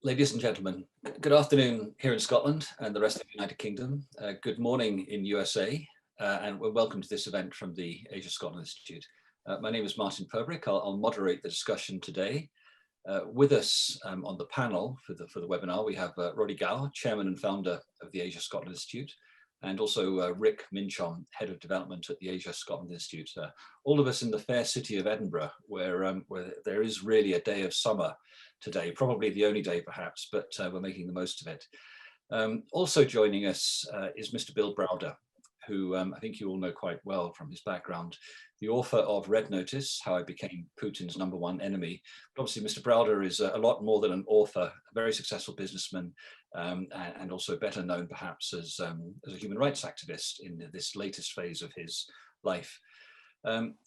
Ladies and gentlemen, good afternoon here in Scotland and the rest of the United Kingdom. Good morning in USA, and welcome to this event from the Asia Scotland Institute. My name is Martin Perbrick. I'll moderate the discussion today. With us on the panel for the webinar, we have Roddy Gower, Chairman and Founder of the Asia Scotland Institute, and also Rick Minchon, Head of Development at the Asia Scotland Institute. All of us in the fair city of Edinburgh, where there is really a day of summer today, probably the only day perhaps, but we're making the most of it. Also joining us is Mr. Bill Browder, who I think you all know quite well from his background, the author of Red Notice, How I Became Putin's #1 Enemy. But obviously, Mr. Browder is a lot more than an author, a very successful businessman, and also better known perhaps as a human rights activist in this latest phase of his life.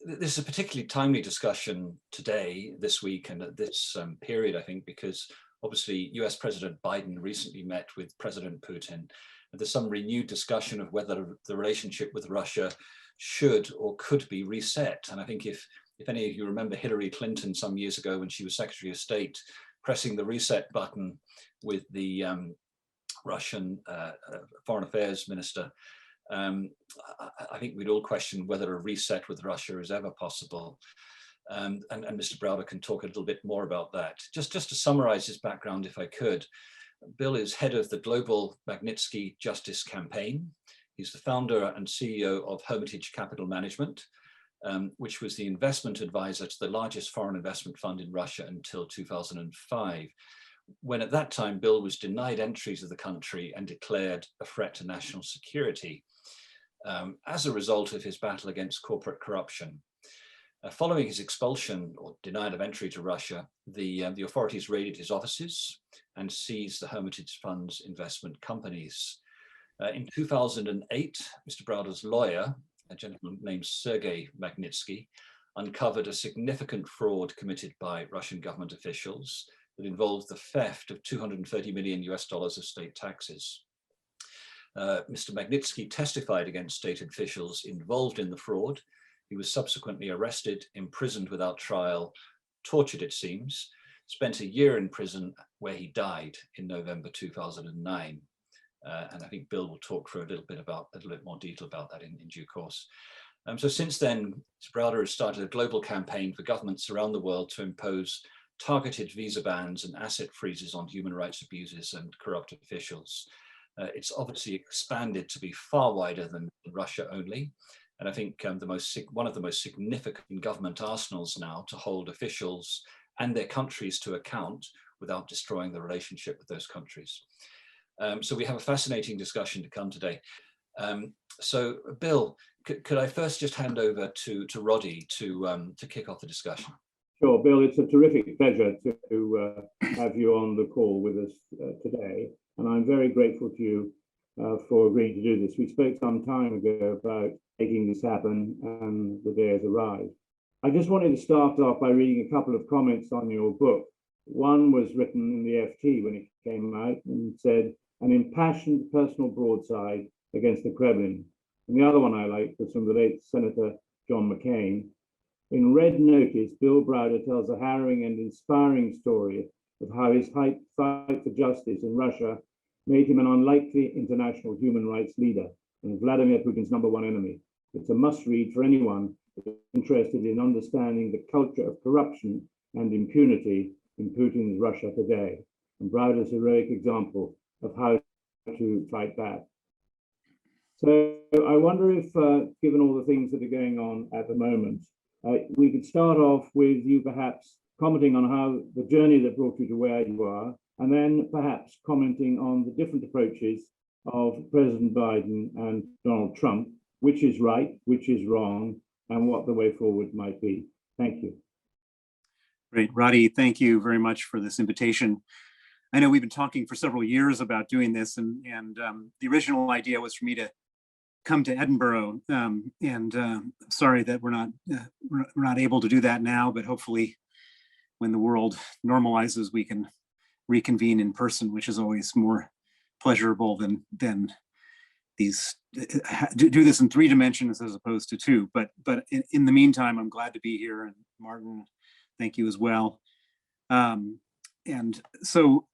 This is a particularly timely discussion today, this week, and at this period, I think, because obviously US President Biden recently met with President Putin. And there's some renewed discussion of whether the relationship with Russia should or could be reset. And I think if any of you remember Hillary Clinton some years ago when she was Secretary of State, pressing the reset button with the Russian Foreign Affairs Minister, I think we'd all question whether a reset with Russia is ever possible. And Mr. Browder can talk a little bit more about that. Just to summarize his background, if I could, Bill is head of the Global Magnitsky Justice Campaign. He's the founder and CEO of Hermitage Capital Management, which was the investment advisor to the largest foreign investment fund in Russia until 2005, when at that time Bill was denied entry to the country and declared a threat to national security as a result of his battle against corporate corruption. Following his expulsion or denial of entry to Russia, the authorities raided his offices and seized the Hermitage Fund's investment companies. In 2008, Mr. Browder's lawyer, a gentleman named Sergei Magnitsky, uncovered a significant fraud committed by Russian government officials that involved the theft of $230 million of state taxes. Mr. Magnitsky testified against state officials involved in the fraud. He was subsequently arrested, imprisoned without trial, tortured it seems, spent a year in prison where he died in November 2009. And I think Bill will talk for a little bit more detail about that in due course. So since then, Mr. Browder has started a global campaign for governments around the world to impose targeted visa bans and asset freezes on human rights abuses and corrupt officials. It's obviously expanded to be far wider than Russia only. And I think one of the most significant government arsenals now to hold officials and their countries to account without destroying the relationship with those countries. So we have a fascinating discussion to come today. So Bill, could I first just hand over to Roddy to kick off the discussion? Sure, Bill, it's a terrific pleasure to have you on the call with us today. And I'm very grateful to you for agreeing to do this. We spoke some time ago about making this happen, and the day has arrived. I just wanted to start off by reading a couple of comments on your book. One was written in the FT when it came out and said, an impassioned personal broadside against the Kremlin. And the other one I liked was from the late Senator John McCain. In Red Notice, Bill Browder tells a harrowing and inspiring story of how his fight for justice in Russia made him an unlikely international human rights leader and Vladimir Putin's #1 enemy. It's a must-read for anyone interested in understanding the culture of corruption and impunity in Putin's Russia today, and Browder's heroic example of how to fight back. So I wonder if, given all the things that are going on at the moment, we could start off with you perhaps commenting on how the journey that brought you to where you are, and then perhaps commenting on the different approaches of President Biden and Donald Trump, which is right, which is wrong, and what the way forward might be. Thank you. Great, Roddy, thank you very much for this invitation. I know we've been talking for several years about doing this, and the original idea was for me to come to Edinburgh, sorry that we're not able to do that now, but hopefully when the world normalizes, we can reconvene in person, which is always more pleasurable than these do this in 3 dimensions as opposed to 2. But in the meantime, I'm glad to be here, and Martin, thank you as well. And so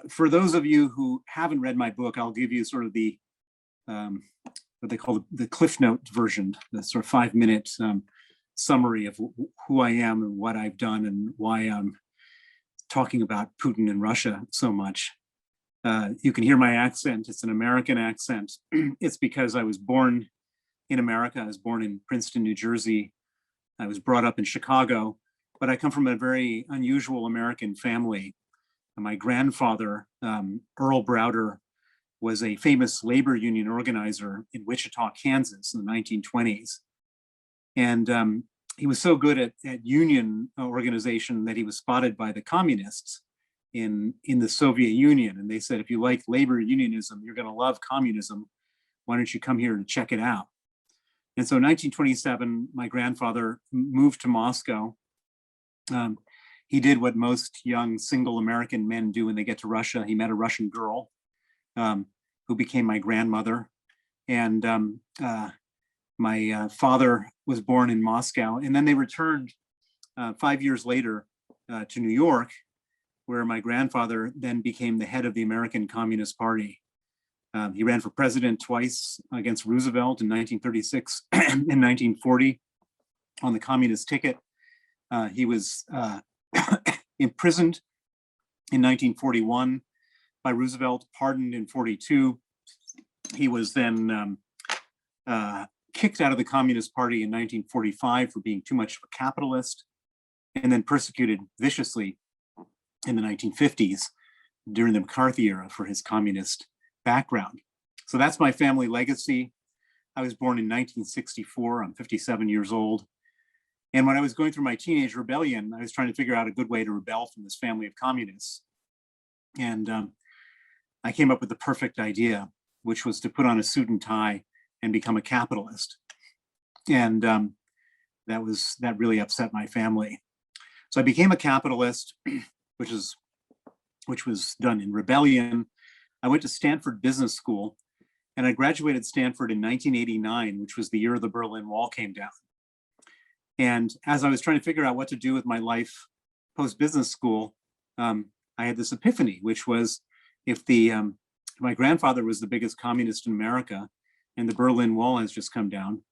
for those of you who haven't read my book, I'll give you sort of the what they call the Cliff Note version, the sort of 5-minute summary of who I am and what I've done and why I'm talking about Putin and Russia so much. You can hear my accent. It's an American accent. It's because I was born in America. I was born in Princeton, New Jersey. I was brought up in Chicago, but I come from a very unusual American family. My grandfather, Earl Browder, was a famous labor union organizer in Wichita, Kansas in the 1920s. And he was so good at union organization that he was spotted by the communists in the Soviet Union. And they said, if you like labor unionism, you're gonna love communism. Why don't you come here and check it out? And so in 1927, my grandfather moved to Moscow. He did what most young single American men do when they get to Russia. He met a Russian girl who became my grandmother. And my father was born in Moscow. And then they returned 5 years later to New York, where my grandfather then became the head of the American Communist Party. He ran for president twice against Roosevelt in 1936 and 1940 on the communist ticket. He was imprisoned in 1941 by Roosevelt, pardoned in 42. He was then kicked out of the Communist Party in 1945 for being too much of a capitalist, and then persecuted viciously in the 1950s during the McCarthy era for his communist background. So that's my family legacy. I was born in 1964. I'm 57 years old. And when I was going through my teenage rebellion, I was trying to figure out a good way to rebel from this family of communists. And I came up with the perfect idea, which was to put on a suit and tie and become a capitalist. And that really upset my family. So I became a capitalist, which was done in rebellion. I went to Stanford Business School, and I graduated Stanford in 1989, which was the year the Berlin Wall came down. And as I was trying to figure out what to do with my life post-business school, I had this epiphany, which was if my grandfather was the biggest communist in America and the Berlin Wall has just come down,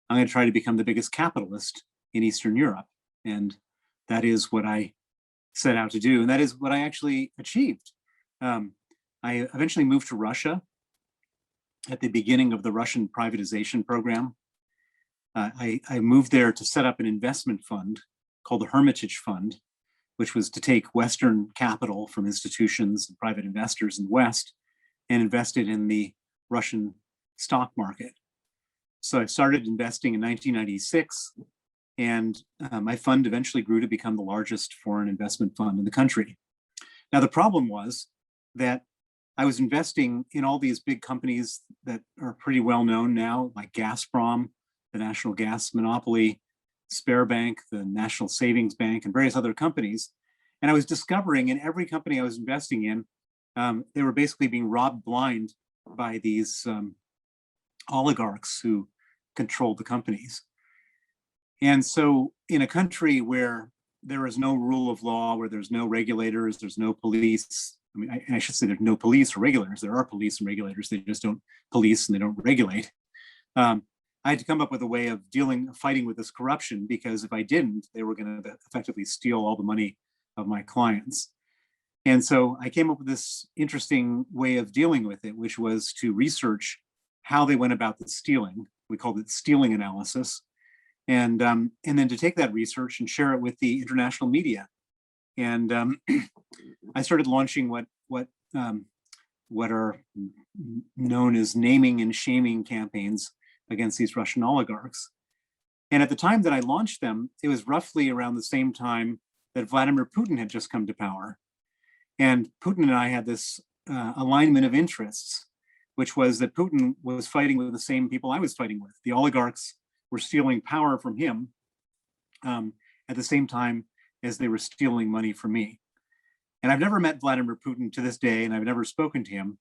I'm going to try to become the biggest capitalist in Eastern Europe. And that is what I set out to do. And that is what I actually achieved. I eventually moved to Russia at the beginning of the Russian privatization program. I moved there to set up an investment fund called the Hermitage Fund, which was to take Western capital from institutions and private investors in the West and invest it in the Russian stock market. So I started investing in 1996, and my fund eventually grew to become the largest foreign investment fund in the country. Now, the problem was that I was investing in all these big companies that are pretty well known now, like Gazprom, the national gas monopoly, Sberbank, the National Savings Bank, and various other companies. And I was discovering in every company I was investing in, they were basically being robbed blind by these oligarchs who controlled the companies. And so in a country where there is no rule of law, where there's no regulators, there's no police, I mean, I should say there's no police or regulators. There are police and regulators. They just don't police and they don't regulate. I had to come up with a way of fighting with this corruption, because if I didn't, they were going to effectively steal all the money of my clients. And so I came up with this interesting way of dealing with it, which was to research how they went about the stealing. We called it stealing analysis. And then to take that research and share it with the international media. And I started launching what are known as naming and shaming campaigns against these Russian oligarchs. And at the time that I launched them, it was roughly around the same time that Vladimir Putin had just come to power. And Putin and I had this alignment of interests, which was that Putin was fighting with the same people I was fighting with. The oligarchs were stealing power from him at the same time as they were stealing money from me. And I've never met Vladimir Putin to this day, and I've never spoken to him,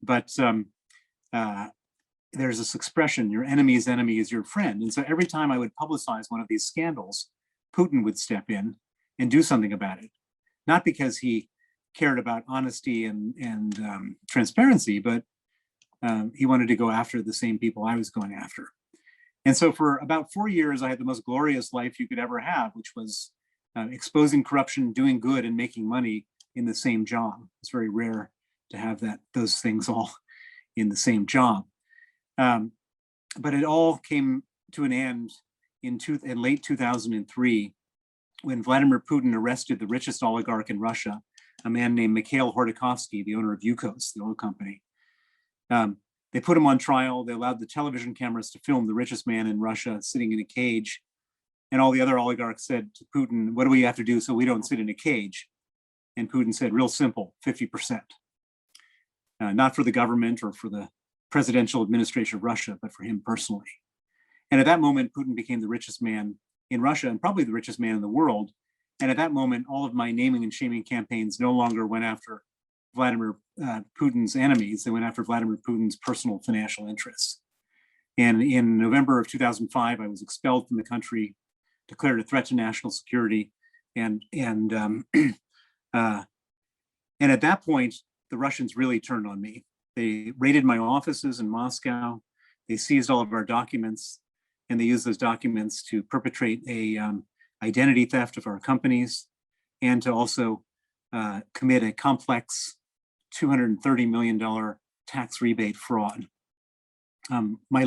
but there's this expression, your enemy's enemy is your friend. And so every time I would publicize one of these scandals, Putin would step in and do something about it. Not because he cared about honesty and transparency, but he wanted to go after the same people I was going after. And so for about 4 years, I had the most glorious life you could ever have, which was exposing corruption, doing good, and making money in the same job. It's very rare to have those things all in the same job. But it all came to an end in late 2003, when Vladimir Putin arrested the richest oligarch in Russia, a man named Mikhail Khodorkovsky, the owner of Yukos, the oil company. They put him on trial. They allowed the television cameras to film the richest man in Russia sitting in a cage. And all the other oligarchs said to Putin, what do we have to do so we don't sit in a cage? And Putin said, real simple, 50%. Not for the government or for the presidential administration of Russia, but for him personally. And at that moment, Putin became the richest man in Russia and probably the richest man in the world. And at that moment, all of my naming and shaming campaigns no longer went after Vladimir Putin's enemies. They went after Vladimir Putin's personal financial interests. And in November of 2005, I was expelled from the country, declared a threat to national security. And at that point, the Russians really turned on me. They raided my offices in Moscow. They seized all of our documents, and they used those documents to perpetrate a identity theft of our companies and to also commit a complex $230 million tax rebate fraud. My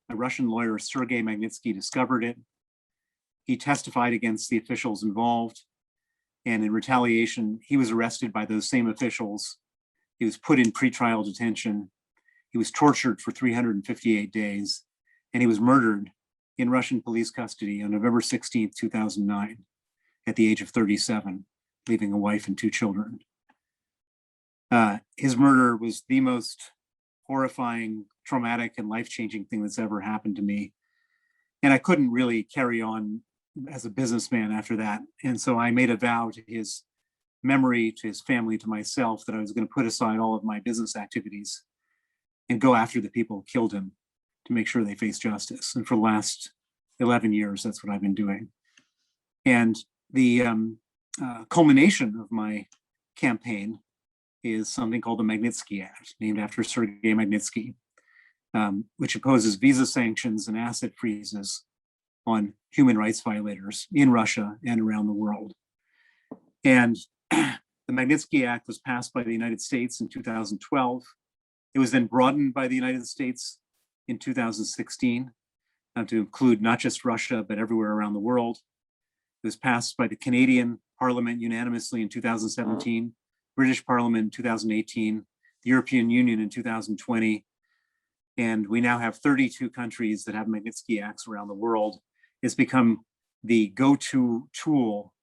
Russian lawyer, Sergei Magnitsky, discovered it. He testified against the officials involved. And in retaliation, he was arrested by those same officials. He was put in pretrial detention. He was tortured for 358 days. And he was murdered in Russian police custody on November 16th, 2009, at the age of 37, leaving a wife and 2 children. His murder was the most horrifying, traumatic, and life-changing thing that's ever happened to me. And I couldn't really carry on as a businessman after that. And so I made a vow to his memory, to his family, to myself, that I was going to put aside all of my business activities and go after the people who killed him to make sure they face justice. And for the last 11 years, that's what I've been doing. And the culmination of my campaign is something called the Magnitsky Act, named after Sergei Magnitsky, which imposes visa sanctions and asset freezes on human rights violators in Russia and around the world. And the Magnitsky Act was passed by the United States in 2012. It was then broadened by the United States in 2016 to include not just Russia, but everywhere around the world. It was passed by the Canadian Parliament unanimously in 2017, British Parliament in 2018, the European Union in 2020. And we now have 32 countries that have Magnitsky Acts around the world. It's become the go-to tool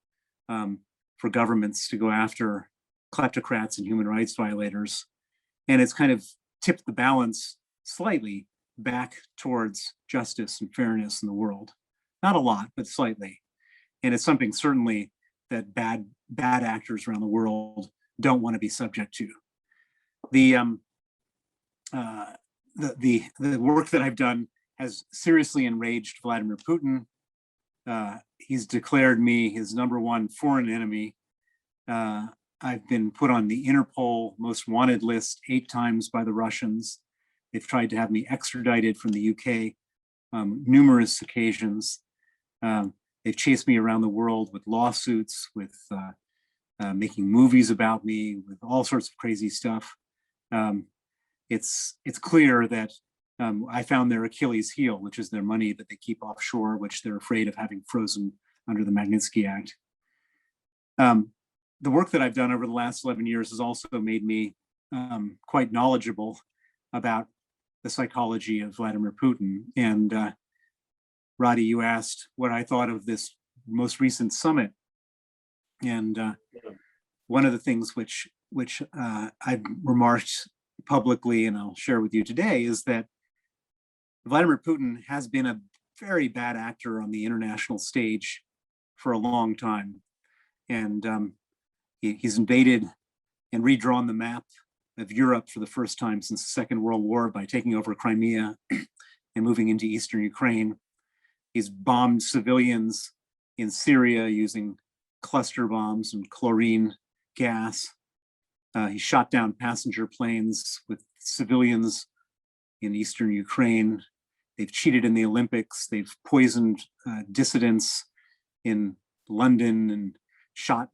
for governments to go after kleptocrats and human rights violators. And it's kind of tipped the balance slightly back towards justice and fairness in the world. Not a lot, but slightly. And it's something certainly that bad actors around the world don't want to be subject to. The work that I've done has seriously enraged Vladimir Putin. He's declared me his #1 foreign enemy. I've been put on the Interpol most wanted list 8 times by the Russians. They've tried to have me extradited from the UK numerous occasions. They've chased me around the world with lawsuits, with making movies about me, with all sorts of crazy stuff. It's clear that I found their Achilles heel, which is their money that they keep offshore, which they're afraid of having frozen under the Magnitsky Act. The work that I've done over the last 11 years has also made me quite knowledgeable about the psychology of Vladimir Putin. And Roddy, you asked what I thought of this most recent summit. And one of the things which I've remarked publicly, and I'll share with you today, is that Vladimir Putin has been a very bad actor on the international stage for a long time. And he's invaded and redrawn the map of Europe for the first time since the Second World War by taking over Crimea and moving into Eastern Ukraine. He's bombed civilians in Syria using cluster bombs and chlorine gas. He shot down passenger planes with civilians in eastern Ukraine. They've cheated in the Olympics. They've poisoned dissidents in London and shot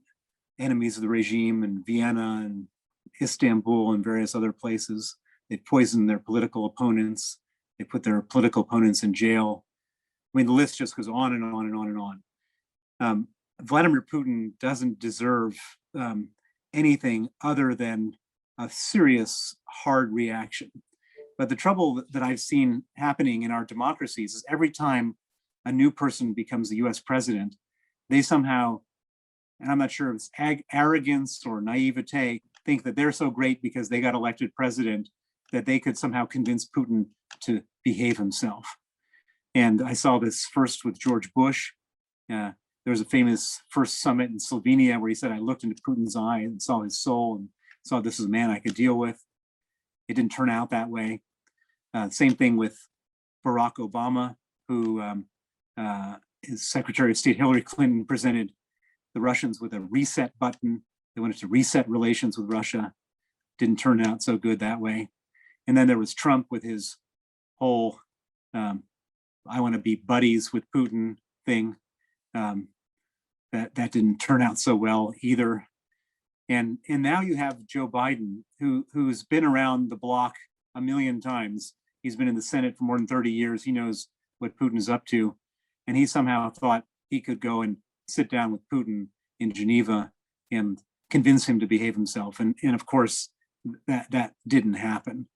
enemies of the regime in Vienna and Istanbul and various other places. They've poisoned their political opponents. They put their political opponents in jail. I mean, the list just goes on and on and on and on. Vladimir Putin doesn't deserve anything other than a serious, hard reaction. But the trouble that I've seen happening in our democracies is every time a new person becomes the US president, they somehow, and I'm not sure if it's arrogance or naivete, think that they're so great because they got elected president that they could somehow convince Putin to behave himself. And I saw this first with George Bush. There was a famous first summit in Slovenia where he said, I looked into Putin's eye and saw his soul and saw this is a man I could deal with. It didn't turn out that way. Same thing with Barack Obama, who his Secretary of State Hillary Clinton presented the Russians with a reset button. They wanted to reset relations with Russia. Didn't turn out so good that way. And then there was Trump with his whole I want to be buddies with Putin thing. That didn't turn out so well either. And now you have Joe Biden, who's been around the block a million times. He's been in the Senate for more than 30 years. He knows what Putin is up to. And he somehow thought he could go and sit down with Putin in Geneva and convince him to behave himself. And of course, that didn't happen.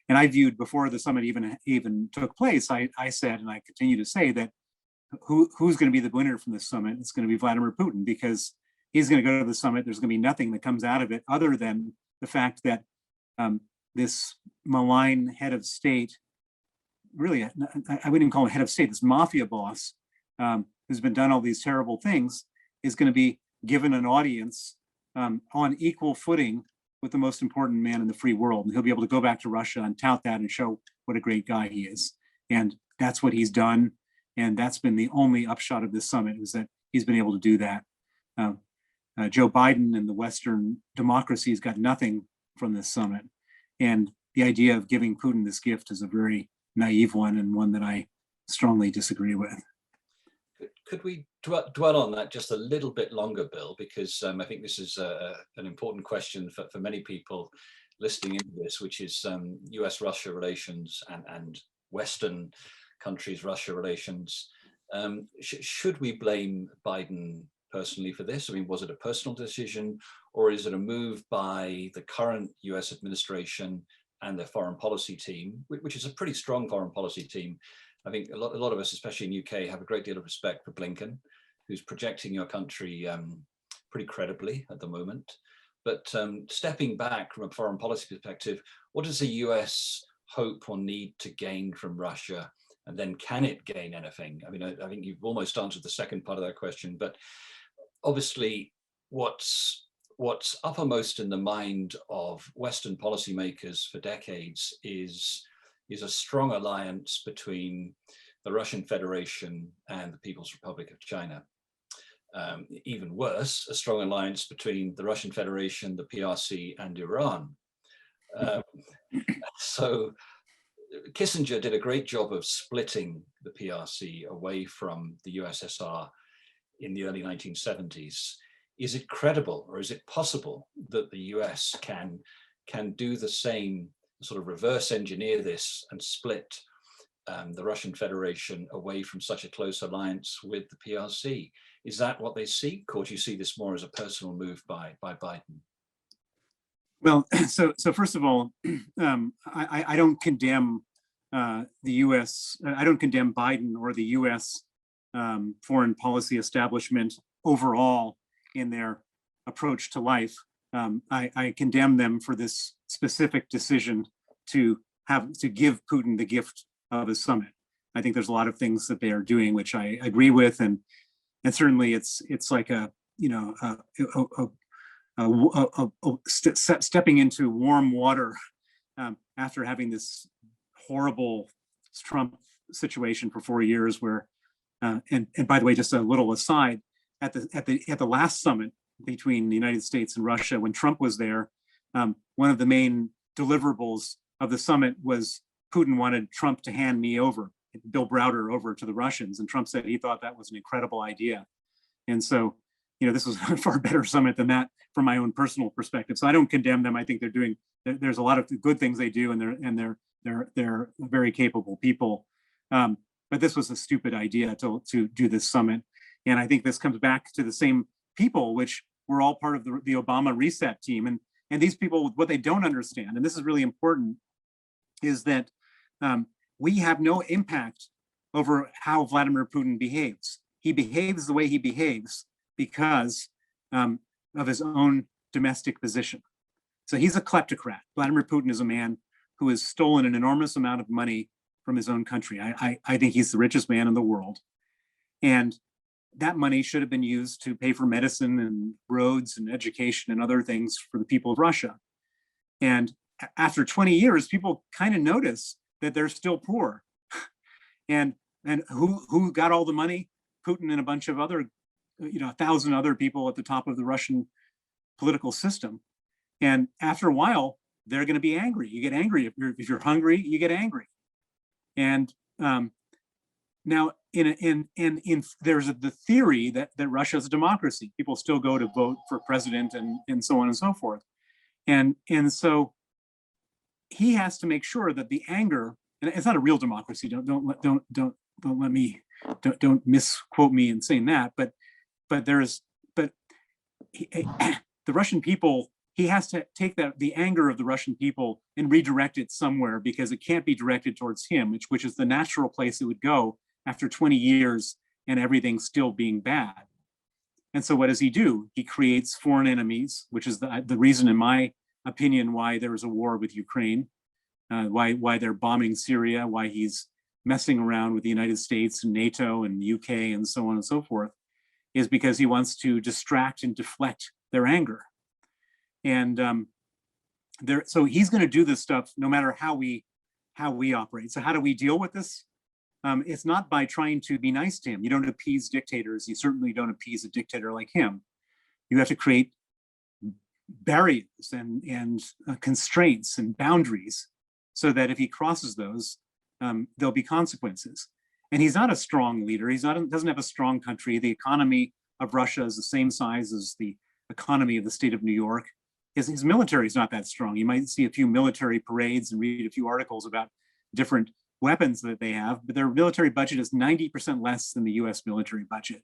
And I viewed before the summit even took place, I said, and I continue to say that who's going to be the winner from this summit? It's going to be Vladimir Putin, because he's going to go to the summit. There's going to be nothing that comes out of it other than the fact that this malign head of state, really, I wouldn't even call him head of state, this mafia boss who's been done all these terrible things, is going to be given an audience on equal footing with the most important man in the free world. And he'll be able to go back to Russia and tout that and show what a great guy he is. And that's what he's done. And that's been the only upshot of this summit, is that he's been able to do that. Joe Biden and the Western democracies got nothing from this summit. And the idea of giving Putin this gift is a very naive one, and one that I strongly disagree with. Could we dwell on that just a little bit longer, Bill? Because I think this is an important question for many people listening into this, which is US-Russia relations and Western countries' Russia relations. Should we blame Biden personally for this? I mean, was it a personal decision, or is it a move by the current US administration and their foreign policy team, which is a pretty strong foreign policy team? I think a lot of us, especially in UK, have a great deal of respect for Blinken, who's projecting your country pretty credibly at the moment. But stepping back from a foreign policy perspective, what does the US hope or need to gain from Russia? And then can it gain anything? I mean, I think you've almost answered the second part of that question, but obviously what's uppermost in the mind of Western policymakers for decades is a strong alliance between the Russian Federation and the People's Republic of China. Even worse, a strong alliance between the Russian Federation, the PRC, and Iran. So Kissinger did a great job of splitting the PRC away from the USSR in the early 1970s. Is it credible, or is it possible that the US can do the same, sort of reverse engineer this and split the Russian Federation away from such a close alliance with the PRC? Is that what they seek, or do you see this more as a personal move by Biden? Well, so first of all, I don't condemn the U.S. I don't condemn Biden or the U.S. Foreign policy establishment overall in their approach to life. I condemn them for this specific decision to give Putin the gift of a summit. I think there's a lot of things that they are doing which I agree with, and certainly it's like stepping into warm water after having this horrible Trump situation for 4 years. Where and by the way, just a little aside, at the last summit, between the United States and Russia when Trump was there. One of the main deliverables of the summit was Putin wanted Trump to hand me over, Bill Browder, over to the Russians. And Trump said he thought that was an incredible idea. And so, this was a far better summit than that from my own personal perspective. So I don't condemn them. I think there's a lot of good things they do, and they're very capable people. But this was a stupid idea to do this summit. And I think this comes back to the same people, which were all part of the Obama reset team. And these people, what they don't understand, and this is really important, is that we have no impact over how Vladimir Putin behaves. He behaves the way he behaves because of his own domestic position. So he's a kleptocrat. Vladimir Putin is a man who has stolen an enormous amount of money from his own country. I think he's the richest man in the world. And that money should have been used to pay for medicine and roads and education and other things for the people of Russia. And after 20 years, people kind of notice that they're still poor. And who got all the money? Putin and a bunch of other, 1,000 other people at the top of the Russian political system. And after a while, they're going to be angry. You get angry if you're hungry. You get angry. And now, there's the theory that Russia is a democracy. People still go to vote for president and so on and so forth. And so he has to make sure that the anger, and it's not a real democracy. Don't misquote me in saying that. But the Russian people, he has to take the anger of the Russian people and redirect it somewhere, because it can't be directed towards him, which is the natural place it would go after 20 years and everything still being bad. And so what does he do? He creates foreign enemies, which is the reason, in my opinion, why there is a war with Ukraine, why they're bombing Syria, why he's messing around with the United States and NATO and the UK and so on and so forth, is because he wants to distract and deflect their anger. And so he's going to do this stuff no matter how we operate. So how do we deal with this? It's not by trying to be nice to him. You don't appease dictators. You certainly don't appease a dictator like him. You have to create barriers and constraints and boundaries so that if he crosses those, there'll be consequences. And he's not a strong leader. Doesn't have a strong country. The economy of Russia is the same size as the economy of the state of New York. His military is not that strong. You might see a few military parades and read a few articles about different weapons that they have, but their military budget is 90% less than the US military budget.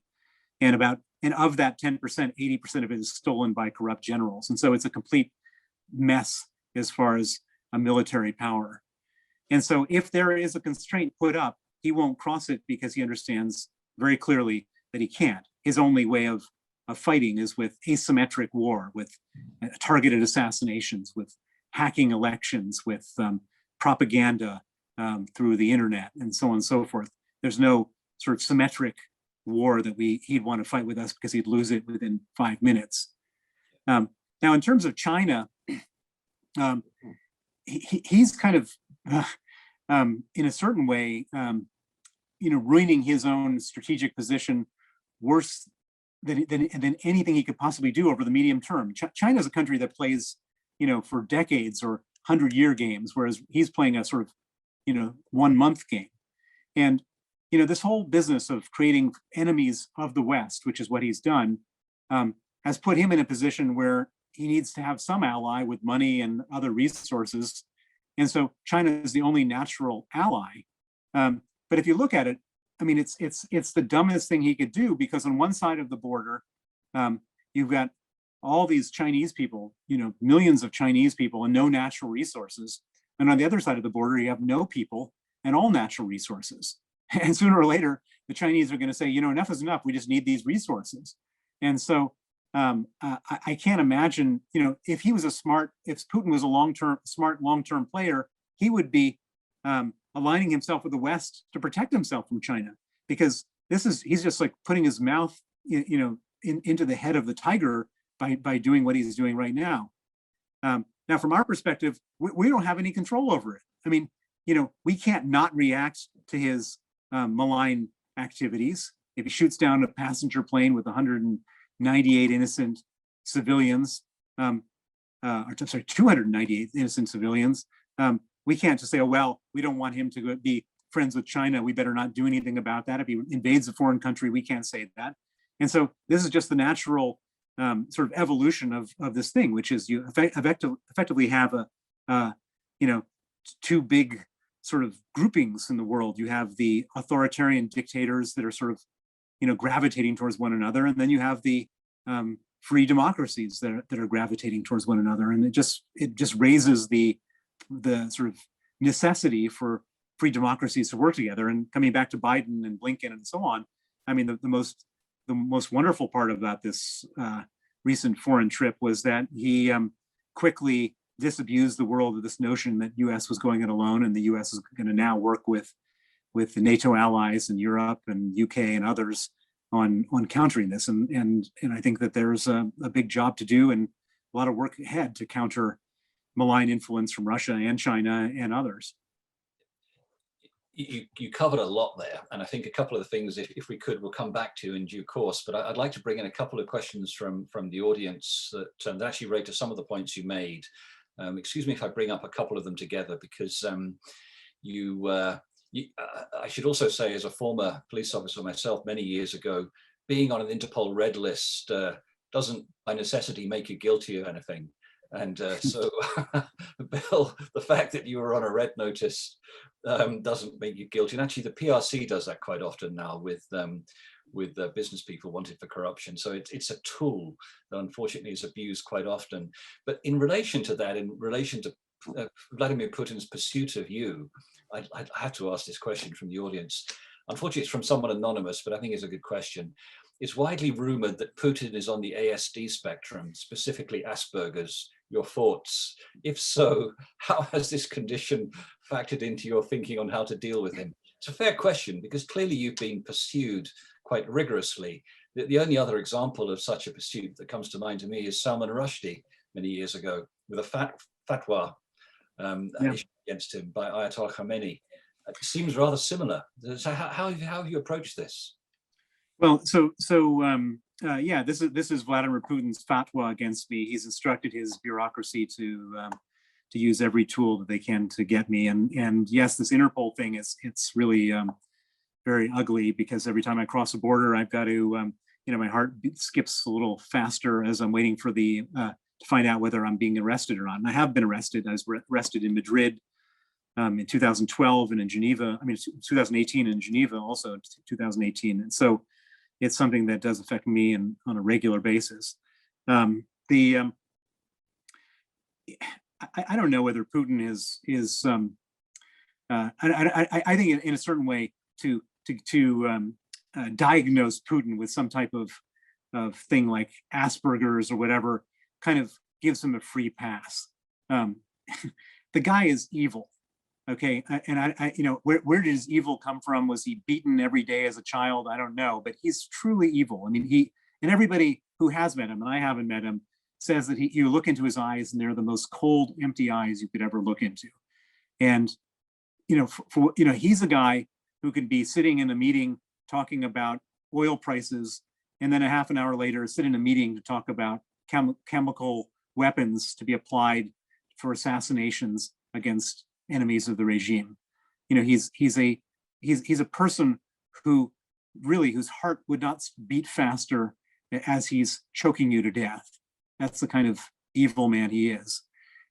And of that 10%, 80% of it is stolen by corrupt generals. And so it's a complete mess as far as a military power. And so if there is a constraint put up, he won't cross it because he understands very clearly that he can't. His only way of fighting is with asymmetric war, with targeted assassinations, with hacking elections, with propaganda through the internet, and so on and so forth. There's no sort of symmetric war that he'd want to fight with us because he'd lose it within 5 minutes. Now, in terms of China, he's kind of, in a certain way, ruining his own strategic position worse than anything he could possibly do over the medium term. China is a country that plays, for decades or 100-year games, whereas he's playing a sort of, 1-month game. And, this whole business of creating enemies of the West, which is what he's done, has put him in a position where he needs to have some ally with money and other resources. And so China is the only natural ally. But if you look at it, I mean, it's the dumbest thing he could do, because on one side of the border, you've got all these Chinese people, millions of Chinese people and no natural resources. And on the other side of the border, you have no people and all natural resources. And sooner or later, the Chinese are going to say, enough is enough. We just need these resources. And so I can't imagine, if Putin was a smart long-term player, he would be aligning himself with the West to protect himself from China, because he's just like putting his mouth, into the head of the tiger by doing what he's doing right now. Now, from our perspective, we don't have any control over it. I mean, we can't not react to his malign activities. If he shoots down a passenger plane with 198 innocent civilians, or I'm sorry, 298 innocent civilians. We can't just say, oh, well, we don't want him to be friends with China. We better not do anything about that. If he invades a foreign country, we can't say that. And so this is just the natural sort of evolution of this thing, which is you effectively have two big sort of groupings in the world. You have the authoritarian dictators that are sort of, gravitating towards one another, and then you have the free democracies that are gravitating towards one another, and it just raises the sort of necessity for free democracies to work together. And coming back to Biden and Blinken and so on, I mean, the most wonderful part about this recent foreign trip was that he quickly disabused the world of this notion that U.S. was going it alone, and the U.S. is going to now work with the NATO allies in Europe and UK and others on countering this. And I think that there's a big job to do and a lot of work ahead to counter malign influence from Russia and China and others. You covered a lot there, and I think a couple of the things, if we could, we'll come back to in due course. But I'd like to bring in a couple of questions from the audience that actually relate to some of the points you made. Excuse me if I bring up a couple of them together, because I should also say, as a former police officer myself many years ago, being on an Interpol red list doesn't by necessity make you guilty of anything. And so, Bill, the fact that you were on a red notice doesn't make you guilty. And actually, the PRC does that quite often now with business people wanted for corruption. So it's a tool that unfortunately is abused quite often. But in relation to that, in relation to Vladimir Putin's pursuit of you, I'd have to ask this question from the audience. Unfortunately, it's from someone anonymous, but I think it's a good question. It's widely rumored that Putin is on the ASD spectrum, specifically Aspergers. Your thoughts? If so, how has this condition factored into your thinking on how to deal with him? It's a fair question, because clearly you've been pursued quite rigorously. The only other example of such a pursuit that comes to mind to me is Salman Rushdie many years ago with a fatwa issued against him by Ayatollah Khamenei. It seems rather similar. So how have you approached this? Well, yeah, this is Vladimir Putin's fatwa against me. He's instructed his bureaucracy to use every tool that they can to get me. And yes, this Interpol thing it's really very ugly, because every time I cross a border, I've got to my heart skips a little faster as I'm waiting for the to find out whether I'm being arrested or not. And I have been arrested. I was arrested in Madrid in 2012, and in Geneva. 2018 in Geneva, also 2018. And so it's something that does affect me on a regular basis. I don't know whether Putin is I think in a certain way to diagnose Putin with some type of thing like Aspergers or whatever kind of gives him a free pass. The guy is evil. Okay, and where did his evil come from? Was he beaten every day as a child? I don't know, but he's truly evil. I mean, and everybody who has met him, and I haven't met him, says that you look into his eyes and they're the most cold, empty eyes you could ever look into. And he's a guy who can be sitting in a meeting talking about oil prices, and then a half an hour later sit in a meeting to talk about chemical weapons to be applied for assassinations against enemies of the regime. He's a person who really, whose heart would not beat faster as he's choking you to death. That's the kind of evil man he is.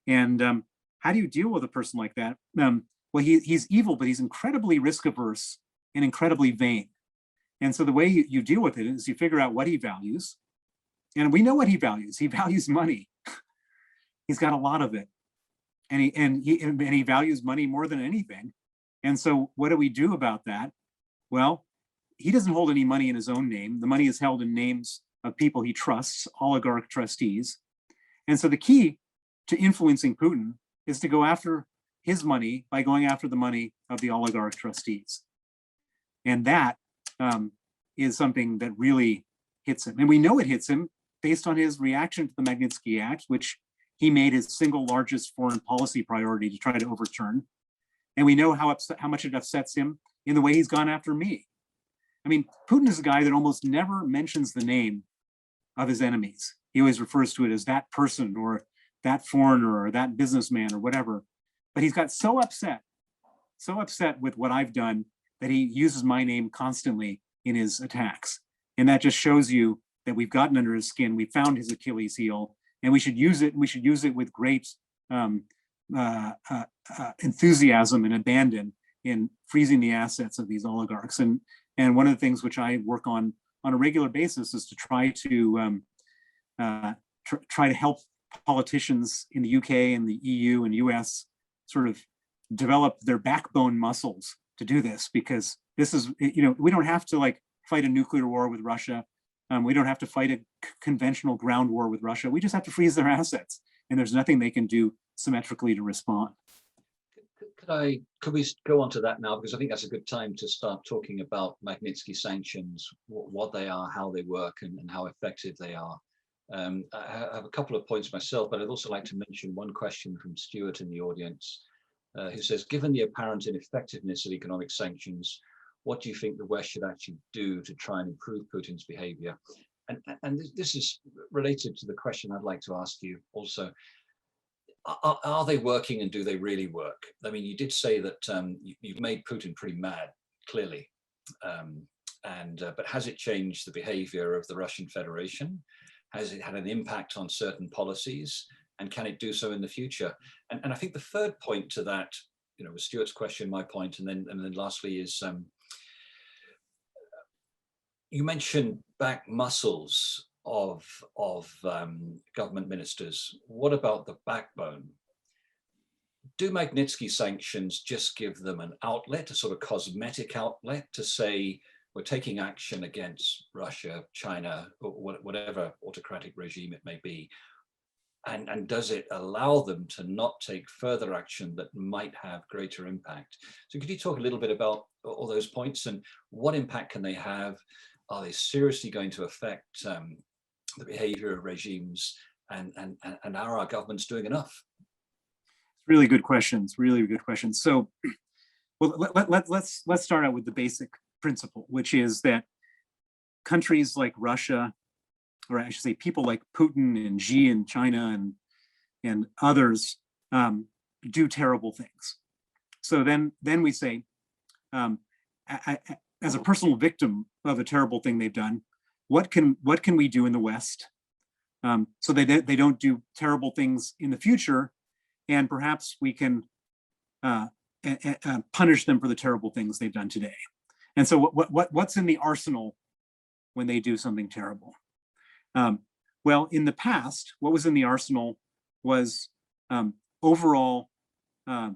And how do you deal with a person like that? Well, he's evil, but he's incredibly risk averse and incredibly vain. And so the way you deal with it is you figure out what he values. And we know what he values. He values money. He's got a lot of it. And he values money more than anything. And so what do we do about that? Well, he doesn't hold any money in his own name. The money is held in names of people he trusts, oligarch trustees. And so the key to influencing Putin is to go after his money by going after the money of the oligarch trustees. And that is something that really hits him. And we know it hits him based on his reaction to the Magnitsky Act, which he made his single largest foreign policy priority to try to overturn. And we know how much it upsets him in the way he's gone after me. I mean, Putin is a guy that almost never mentions the name of his enemies. he always refers to it as that person or that foreigner or that businessman or whatever. But he's got so upset with what I've done that he uses my name constantly in his attacks. And that just shows you that we've gotten under his skin. We found his Achilles heel, and we should use it. And we should use it with great enthusiasm and abandon in freezing the assets of these oligarchs. And one of the things which I work on a regular basis is to try to help politicians in the UK and the EU and US sort of develop their backbone muscles to do this, because this is, we don't have to like fight a nuclear war with Russia. We don't have to fight a conventional ground war with Russia. We just have to freeze their assets, and there's nothing they can do symmetrically to respond. Could we go on to that now? Because I think that's a good time to start talking about Magnitsky sanctions, what they are, how they work, and how effective they are. I have a couple of points myself, but I'd also like to mention one question from Stuart in the audience, who says, given the apparent ineffectiveness of economic sanctions, what do you think the West should actually do to try and improve Putin's behavior? And this is related to the question I'd like to ask you also. Are they working, and do they really work? I mean, you did say that you've made Putin pretty mad, clearly. But has it changed the behavior of the Russian Federation? Has it had an impact on certain policies? And can it do so in the future? And I think the third point to that, was Stuart's question, my point, and then lastly is, you mentioned back muscles of government ministers. What about the backbone? Do Magnitsky sanctions just give them an outlet, a sort of cosmetic outlet to say, we're taking action against Russia, China, or whatever autocratic regime it may be? And does it allow them to not take further action that might have greater impact? So could you talk a little bit about all those points, and what impact can they have? Are they seriously going to affect the behavior of regimes, and are our governments doing enough? Really good questions, really good questions. So, well, let's start out with the basic principle, which is that countries like Russia, or I should say people like Putin and Xi in China and others do terrible things. So then we say, as a personal victim of a terrible thing they've done, what can we do in the West so they don't do terrible things in the future, and perhaps we can punish them for the terrible things they've done today. And so what's in the arsenal when they do something terrible? Well, in the past, what was in the arsenal was overall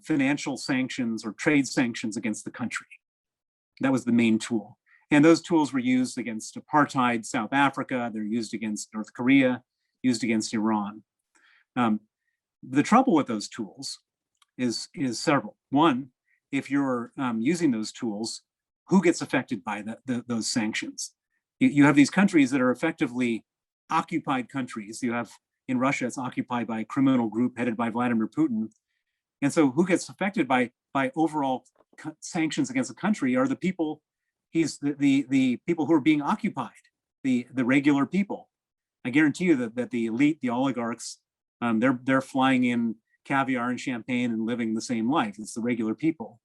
financial sanctions or trade sanctions against the country. That was the main tool. And those tools were used against apartheid South Africa. They're used against North Korea, used against Iran. The trouble with those tools is several. One, if you're using those tools, who gets affected by those sanctions? You have these countries that are effectively occupied countries. You have, in Russia, it's occupied by a criminal group headed by Vladimir Putin. And so who gets affected by overall sanctions against a country are the people, the people who are being occupied, the regular people. I guarantee you that the elite, the oligarchs, they're flying in caviar and champagne and living the same life. It's the regular people.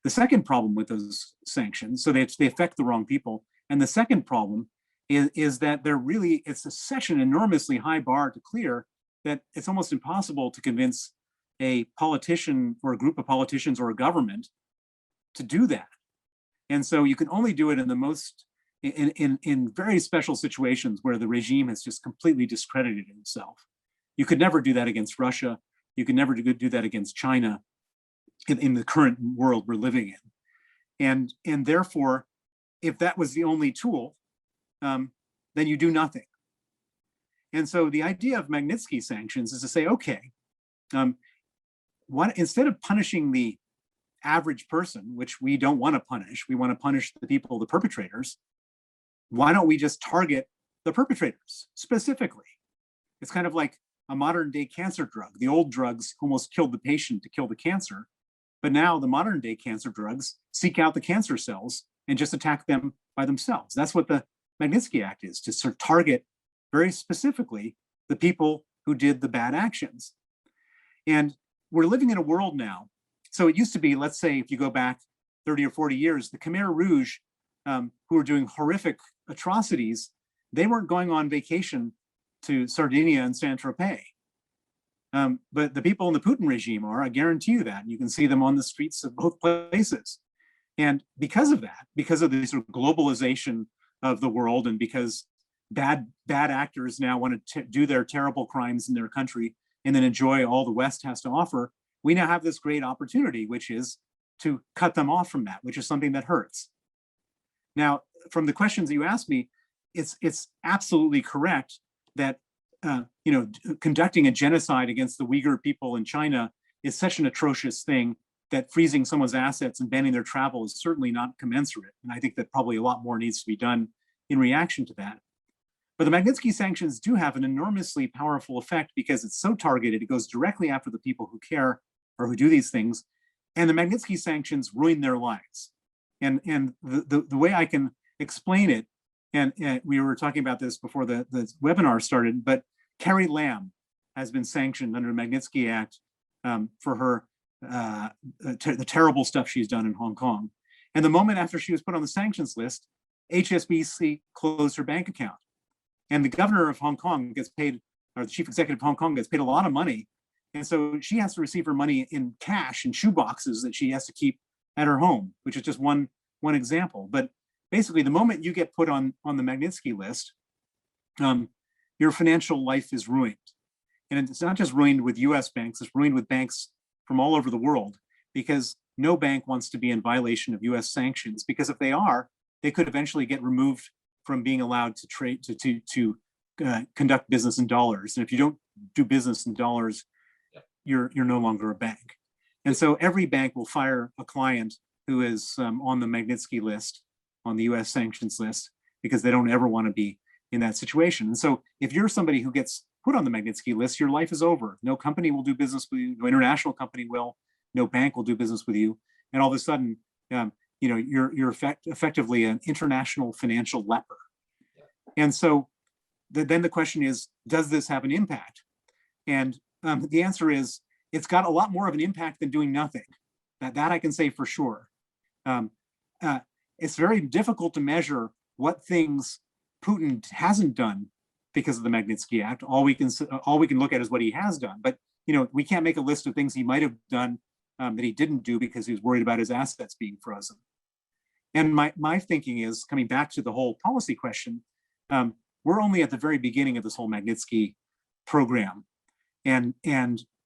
The second problem with those sanctions, so they affect the wrong people. And the second problem is that it's such an enormously high bar to clear that it's almost impossible to convince a politician or a group of politicians or a government to do that. And so you can only do it in very special situations where the regime has just completely discredited itself. You could never do that against Russia. You could never do that against China in the current world we're living in. And therefore, if that was the only tool, then you do nothing. And so the idea of Magnitsky sanctions is to say, okay, instead of punishing the average person, which we don't want to punish, we want to punish the people, the perpetrators, why don't we just target the perpetrators specifically? It's kind of like a modern day cancer drug. The old drugs almost killed the patient to kill the cancer, but now the modern day cancer drugs seek out the cancer cells and just attack them by themselves. That's what the Magnitsky Act is, to sort of target very specifically the people who did the bad actions. And we're living in a world now. So it used to be, let's say, if you go back 30 or 40 years, the Khmer Rouge, who were doing horrific atrocities, they weren't going on vacation to Sardinia and Saint-Tropez. But the people in the Putin regime are, I guarantee you that. You can see them on the streets of both places. And because of that, because of the sort of globalization of the world, and because bad actors now want to do their terrible crimes in their country and then enjoy all the West has to offer, we now have this great opportunity, which is to cut them off from that, which is something that hurts. Now, from the questions that you asked me, it's absolutely correct that conducting a genocide against the Uyghur people in China is such an atrocious thing that freezing someone's assets and banning their travel is certainly not commensurate. And I think that probably a lot more needs to be done in reaction to that. But the Magnitsky sanctions do have an enormously powerful effect because it's so targeted. It goes directly after the people who care or who do these things. And the Magnitsky sanctions ruin their lives. And the way I can explain it, and we were talking about this before the webinar started, but Carrie Lam has been sanctioned under the Magnitsky Act for her the terrible stuff she's done in Hong Kong. And the moment after she was put on the sanctions list, HSBC closed her bank account. And the governor of Hong Kong gets paid, or the chief executive of Hong Kong gets paid a lot of money. And so she has to receive her money in cash in shoeboxes that she has to keep at her home, which is just one example. But basically, the moment you get put on the Magnitsky list, your financial life is ruined. And it's not just ruined with US banks, it's ruined with banks from all over the world, because no bank wants to be in violation of US sanctions, because if they are, they could eventually get removed from being allowed to trade, to conduct business in dollars. And if you don't do business in dollars, you're no longer a bank. And so every bank will fire a client who is on the Magnitsky list, on the US sanctions list, because they don't ever want to be in that situation. And so if you're somebody who gets put on the Magnitsky list, your life is over. No company will do business with you, no international company will, no bank will do business with you. And all of a sudden, you're effectively an international financial leper. And so then the question is, does this have an impact? And the answer is, it's got a lot more of an impact than doing nothing. That I can say for sure. It's very difficult to measure what things Putin hasn't done because of the Magnitsky Act. All we can look at is what he has done. But we can't make a list of things he might have done that he didn't do because he was worried about his assets being frozen. And my thinking is, coming back to the whole policy question, we're only at the very beginning of this whole Magnitsky program. And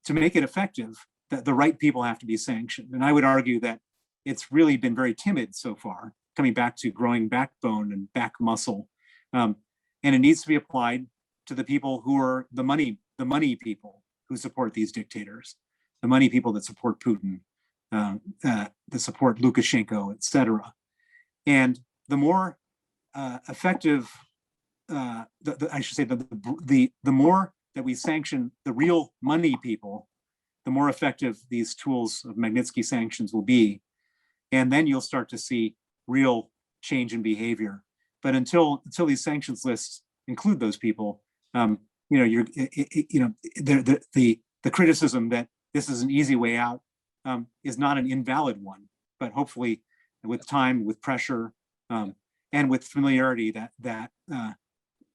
to make it effective, the right people have to be sanctioned. And I would argue that it's really been very timid so far, coming back to growing backbone and back muscle. And it needs to be applied to the people who are the money people who support these dictators, the money people that support Putin, that support Lukashenko, et cetera. And the more effective, I should say, the more that we sanction the real money people, the more effective these tools of Magnitsky sanctions will be. And then you'll start to see real change in behavior. But until these sanctions lists include those people, the criticism that this is an easy way out is not an invalid one. But hopefully, with time, with pressure, and with familiarity, that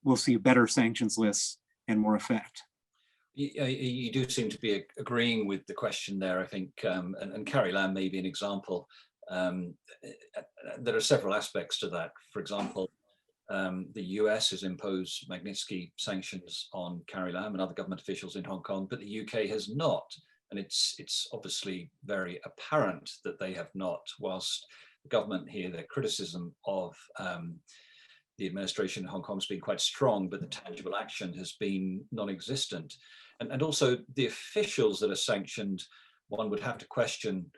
we'll see better sanctions lists and more effect. You do seem to be agreeing with the question there, I think, and Carrie Lam may be an example. There are several aspects to that. For example, the US has imposed Magnitsky sanctions on Carrie Lam and other government officials in Hong Kong, but the UK has not. And it's obviously very apparent that they have not, whilst the government here, their criticism of the administration in Hong Kong has been quite strong, but the tangible action has been non-existent. And also the officials that are sanctioned, one would have to question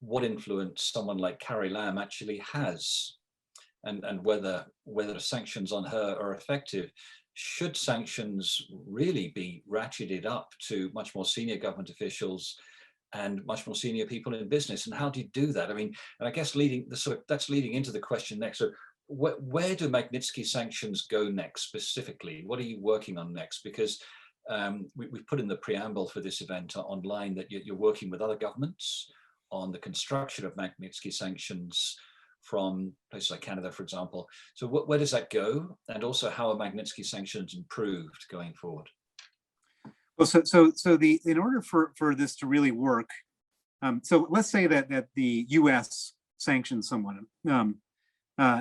what influence someone like Carrie Lam actually has, and whether sanctions on her are effective. Should sanctions really be ratcheted up to much more senior government officials and much more senior people in business? And how do you do that? I mean, and I guess that's leading into the question next. So where do Magnitsky sanctions go next specifically? What are you working on next? Because we've put in the preamble for this event online that you're working with other governments on the construction of Magnitsky sanctions from places like Canada, for example. So where does that go? And also, how are Magnitsky sanctions improved going forward? Well, in order for this to really work, so let's say that the U.S. sanctions someone.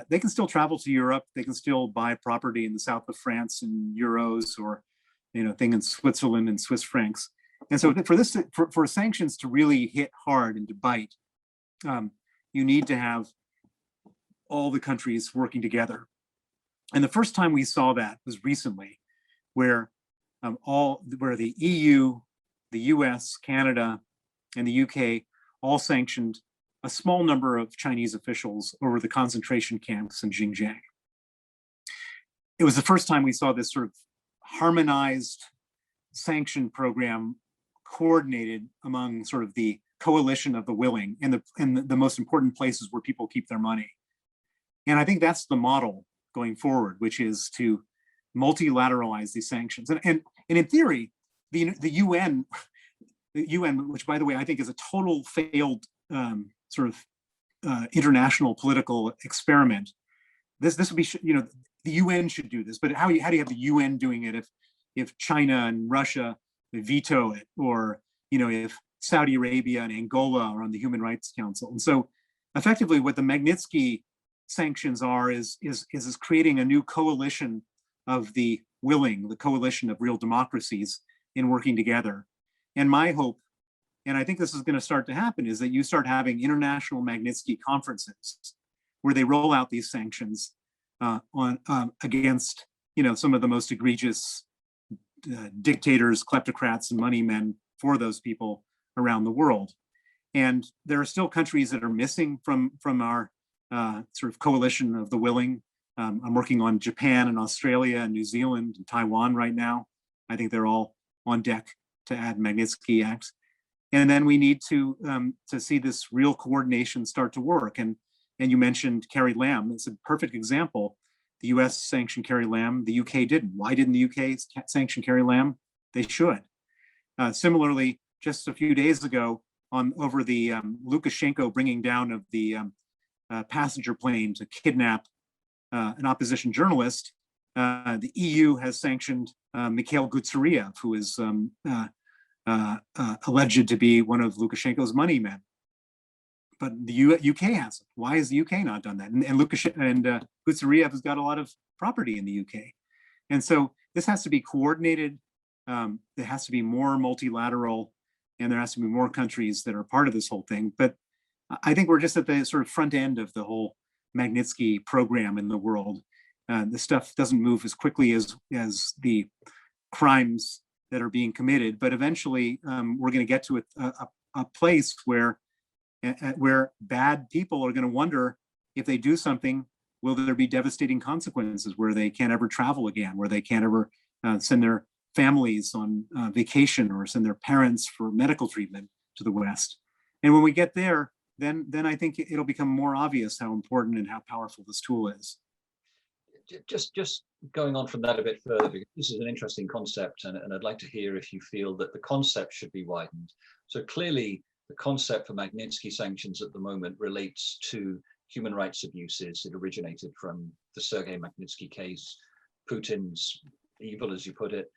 They can still travel to Europe. They can still buy property in the south of France in euros, or thing in Switzerland in Swiss francs. And so for sanctions to really hit hard and to bite, you need to have all the countries working together. And the first time we saw that was recently, where the EU, the US, Canada, and the UK all sanctioned a small number of Chinese officials over the concentration camps in Xinjiang. It was the first time we saw this sort of harmonized sanction program coordinated among sort of the coalition of the willing and the most important places where people keep their money. And I think that's the model going forward, which is to multilateralize these sanctions. And in theory, the UN, which by the way, I think is a total failed international political experiment. This would be, the UN should do this, but how do you have the UN doing it if China and Russia veto it, or if Saudi Arabia and Angola are on the Human Rights Council? And so effectively what the Magnitsky sanctions are is creating a new coalition of the willing, the coalition of real democracies in working together. And my hope, and I think this is going to start to happen, is that you start having international Magnitsky conferences where they roll out these sanctions against some of the most egregious dictators, kleptocrats, and money men for those people around the world. And there are still countries that are missing from our sort of coalition of the willing. I'm working on Japan and Australia and New Zealand and Taiwan right now. I think they're all on deck to add Magnitsky acts. And then we need to see this real coordination start to work. And you mentioned Carrie Lam. It's a perfect example. The US sanctioned Carrie Lam, the UK didn't. Why didn't the UK sanction Carrie Lam? They should. Similarly, just a few days ago, over the Lukashenko bringing down of the passenger plane to kidnap an opposition journalist, the EU has sanctioned Mikhail Gutseriev, who is alleged to be one of Lukashenko's money men. But the UK hasn't. Why has the UK not done that? And Gutseriev has got a lot of property in the UK. And so this has to be coordinated. There has to be more multilateral, and there has to be more countries that are part of this whole thing. But I think we're just at the sort of front end of the whole Magnitsky program in the world. This stuff doesn't move as quickly as the crimes that are being committed, but eventually we're going to get to a place where bad people are going to wonder, if they do something, will there be devastating consequences, where they can't ever travel again, where they can't ever send their families on vacation or send their parents for medical treatment to the West. And when we get there, then I think it'll become more obvious how important and how powerful this tool is. Just going on from that a bit further, because this is an interesting concept, and I'd like to hear if you feel that the concept should be widened. So clearly, the concept for Magnitsky sanctions at the moment relates to human rights abuses. It originated from the Sergei Magnitsky case, Putin's evil, as you put it.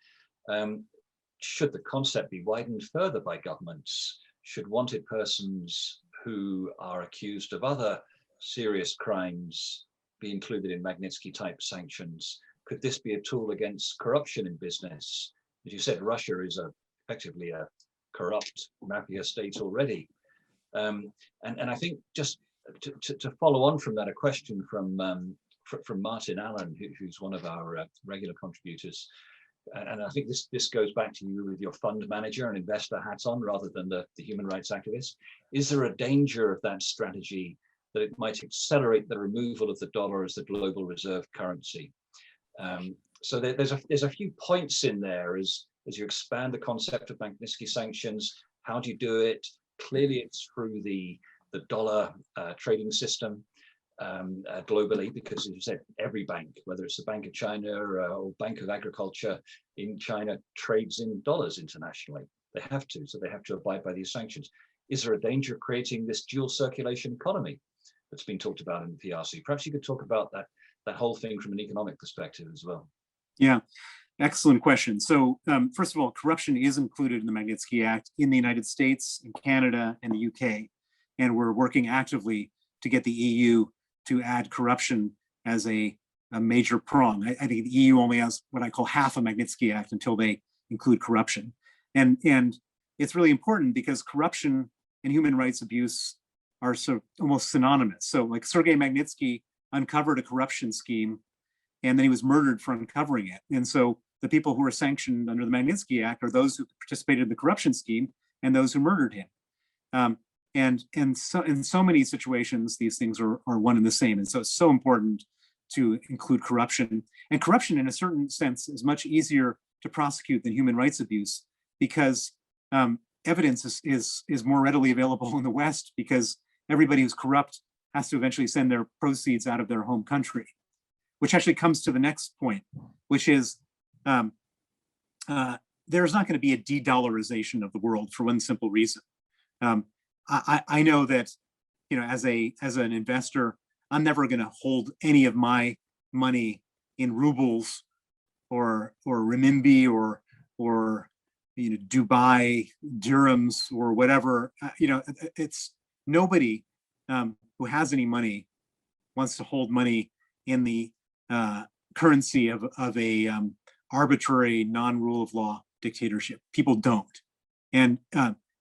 Should the concept be widened further by governments? Should wanted persons who are accused of other serious crimes be included in Magnitsky type sanctions? Could this be a tool against corruption in business? As you said, Russia is effectively a corrupt mafia state already. And I think, just to follow on from that, a question from Martin Allen, who's one of our regular contributors. And I think this goes back to you with your fund manager and investor hats on, rather than the human rights activist. Is there a danger of that strategy, that it might accelerate the removal of the dollar as the global reserve currency? So there's a few points in there as you expand the concept of Magnitsky sanctions. How do you do it? Clearly, it's through the dollar trading system. globally, because as you said, every bank, whether it's the Bank of China or Bank of Agriculture in China, trades in dollars internationally. They have to, so they have to abide by these sanctions. Is there a danger of creating this dual circulation economy that's been talked about in the PRC? Perhaps you could talk about that whole thing from an economic perspective as well. Yeah, excellent question. So first of all, corruption is included in the Magnitsky Act in the United States, in Canada, and the UK. And we're working actively to get the EU to add corruption as a major prong. I think the EU only has what I call half a Magnitsky Act until they include corruption. And it's really important because corruption and human rights abuse are sort of almost synonymous. So like Sergei Magnitsky uncovered a corruption scheme and then he was murdered for uncovering it. And so the people who are sanctioned under the Magnitsky Act are those who participated in the corruption scheme and those who murdered him. And so in so many situations, these things are one and the same. And so it's so important to include corruption. And corruption, in a certain sense, is much easier to prosecute than human rights abuse because evidence is more readily available in the West because everybody who's corrupt has to eventually send their proceeds out of their home country, which actually comes to the next point, which is there's not going to be a de-dollarization of the world for one simple reason. I know that, you know, as an investor, I'm never going to hold any of my money in rubles or renminbi or you know, Dubai dirhams or whatever. You know, it's nobody who has any money wants to hold money in the currency of a arbitrary non-rule of law dictatorship. People don't, and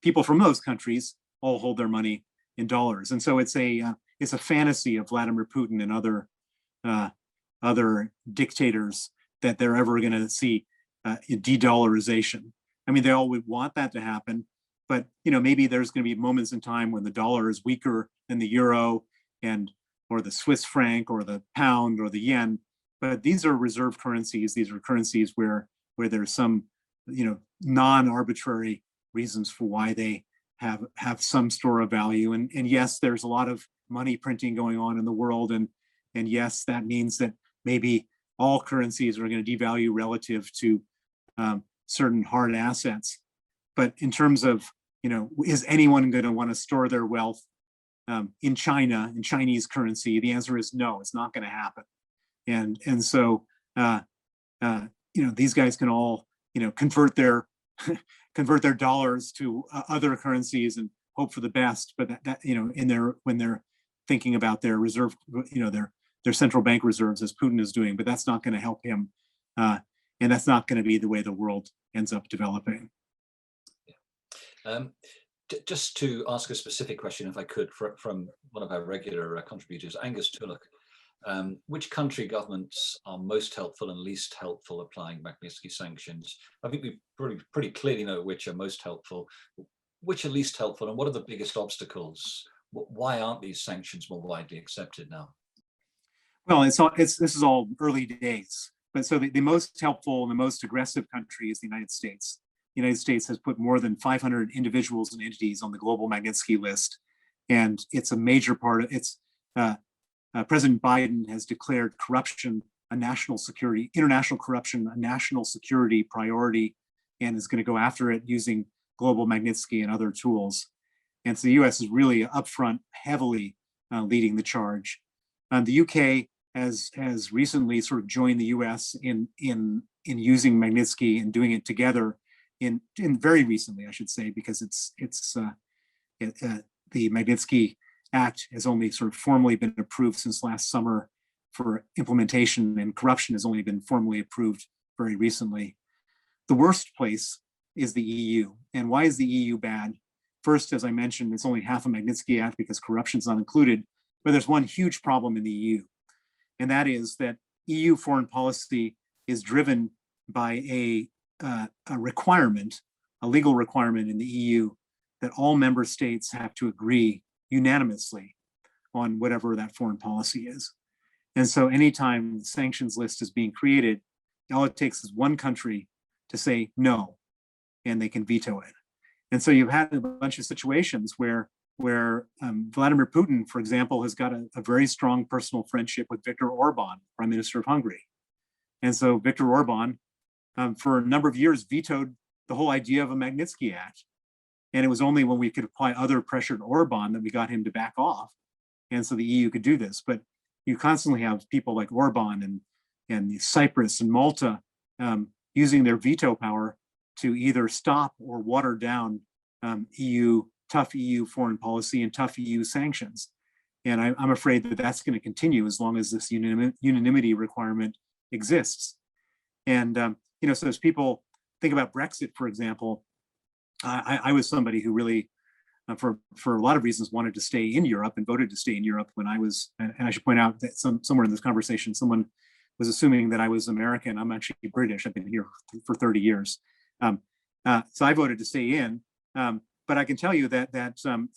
people from those countries all hold their money in dollars, and so it's a fantasy of Vladimir Putin and other dictators that they're ever going to see de-dollarization. I mean, they all would want that to happen, but you know, maybe there's going to be moments in time when the dollar is weaker than the euro or the Swiss franc or the pound or the yen. But these are reserve currencies. These are currencies where there's some, you know, non-arbitrary reasons for why they have some store of value. And yes, there's a lot of money printing going on in the world. And yes, that means that maybe all currencies are going to devalue relative to certain hard assets. But in terms of, you know, is anyone going to want to store their wealth in China, in Chinese currency? The answer is no, it's not going to happen. And so, you know, these guys can all, you know, convert their dollars to other currencies and hope for the best. But that you know, when they're thinking about their reserve, you know, their central bank reserves, as Putin is doing, but that's not going to help him, and that's not going to be the way the world ends up developing. Just to ask a specific question, if I could, from one of our regular contributors, Angus Tulloch. Which country governments are most helpful and least helpful applying Magnitsky sanctions? I think we pretty clearly know which are most helpful, which are least helpful, and what are the biggest obstacles? Why aren't these sanctions more widely accepted now? Well, this is all early days, but so the most helpful and the most aggressive country is the United States. The United States has put more than 500 individuals and entities on the Global Magnitsky list, and it's a major part of its. President Biden has declared corruption a national security, international corruption a national security priority, and is going to go after it using Global Magnitsky and other tools. And so the U.S. is really upfront, heavily leading the charge. The UK has recently sort of joined the U.S. in using Magnitsky and doing it together. In very recently, I should say, because the Magnitsky Act has only sort of formally been approved since last summer for implementation, and corruption has only been formally approved very recently. The worst place is the EU. And why is the EU bad? First, as I mentioned, it's only half a Magnitsky Act because corruption is not included, but there's one huge problem in the EU. And that is that EU foreign policy is driven by a requirement, a legal requirement in the EU, that all member states have to agree unanimously on whatever that foreign policy is. And so anytime the sanctions list is being created, all it takes is one country to say no, and they can veto it. And so you've had a bunch of situations where where Vladimir Putin, for example, has got a very strong personal friendship with Viktor Orban, Prime Minister of Hungary. And so Viktor Orban, for a number of years, vetoed the whole idea of a Magnitsky Act. And it was only when we could apply other pressure to Orban that we got him to back off. And so the EU could do this. But you constantly have people like Orban and Cyprus and Malta using their veto power to either stop or water down tough EU foreign policy and tough EU sanctions. And I'm afraid that that's going to continue as long as this unanimity requirement exists. And so as people think about Brexit, for example, I was somebody who really, for a lot of reasons, wanted to stay in Europe and voted to stay in Europe when I was, and I should point out that somewhere in this conversation, someone was assuming that I was American. I'm actually British. I've been here for 30 years. So I voted to stay in. But I can tell you that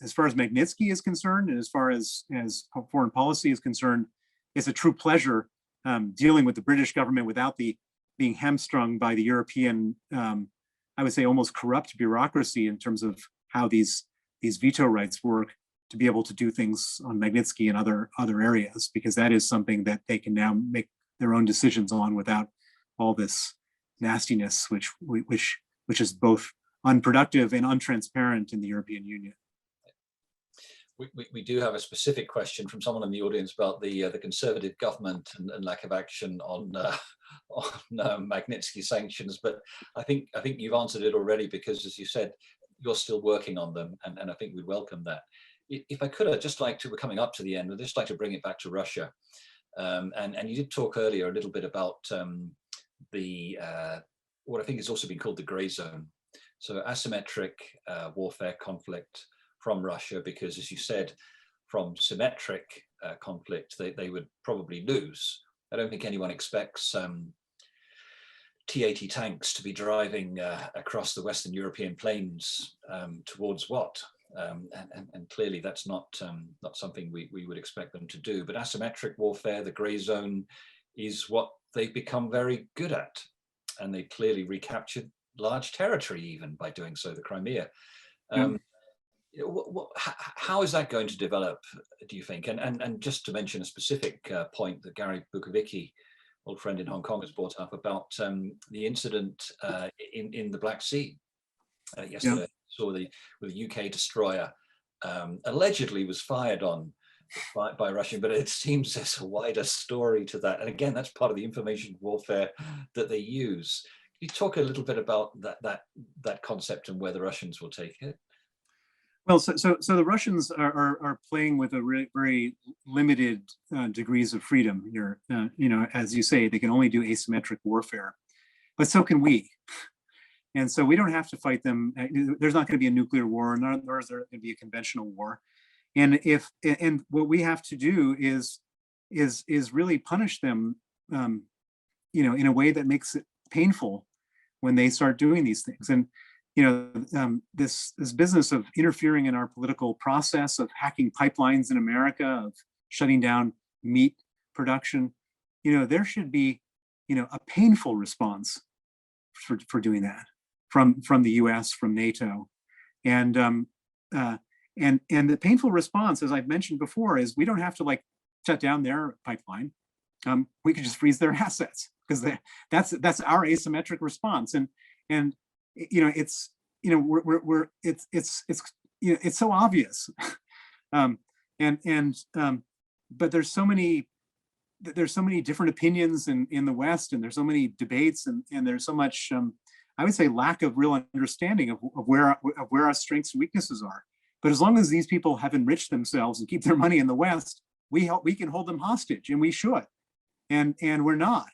as far as Magnitsky is concerned, and as far as foreign policy is concerned, it's a true pleasure dealing with the British government without being hamstrung by the European, I would say, almost corrupt bureaucracy in terms of how these veto rights work, to be able to do things on Magnitsky and other areas, because that is something that they can now make their own decisions on without all this nastiness, which is both unproductive and untransparent in the European Union. We do have a specific question from someone in the audience about the Conservative government and lack of action on Magnitsky sanctions, but I think you've answered it already, because, as you said, you're still working on them, and I think we'd welcome that. If I could, I'd just like to, we're coming up to the end, I'd just like to bring it back to Russia. And you did talk earlier a little bit about what I think has also been called the grey zone. So asymmetric warfare conflict from Russia, because, as you said, from symmetric conflict, they would probably lose. I don't think anyone expects T-80 tanks to be driving across the Western European plains towards what? And clearly that's not something we would expect them to do. But asymmetric warfare, the grey zone, is what they've become very good at. And they clearly recaptured large territory even by doing so, the Crimea. How is that going to develop, do you think? And just to mention a specific point that Gary Bukovicki, old friend in Hong Kong, has brought up about the incident in the Black Sea yesterday. Yeah. Saw the UK destroyer allegedly was fired on by Russia, but it seems there's a wider story to that. And again, that's part of the information warfare that they use. Can you talk a little bit about that concept and where the Russians will take it? Well, so the Russians are playing with a very limited degrees of freedom here. As you say, they can only do asymmetric warfare, but so can we. And so we don't have to fight them. There's not going to be a nuclear war, nor is there going to be a conventional war. And what we have to do is really punish them, in a way that makes it painful when they start doing these things. And this business of interfering in our political process, of hacking pipelines in America, of shutting down meat production, there should be, a painful response for doing that from the U.S., from NATO, and the painful response, as I've mentioned before, is we don't have to shut down their pipeline. We could just freeze their assets, because that's our asymmetric response. And it's it's so obvious, but there's so many different opinions in the West, and there's so many debates, and there's so much I would say lack of real understanding of where our strengths and weaknesses are. But as long as these people have enriched themselves and keep their money in the West, we can hold them hostage, and we should, and we're not.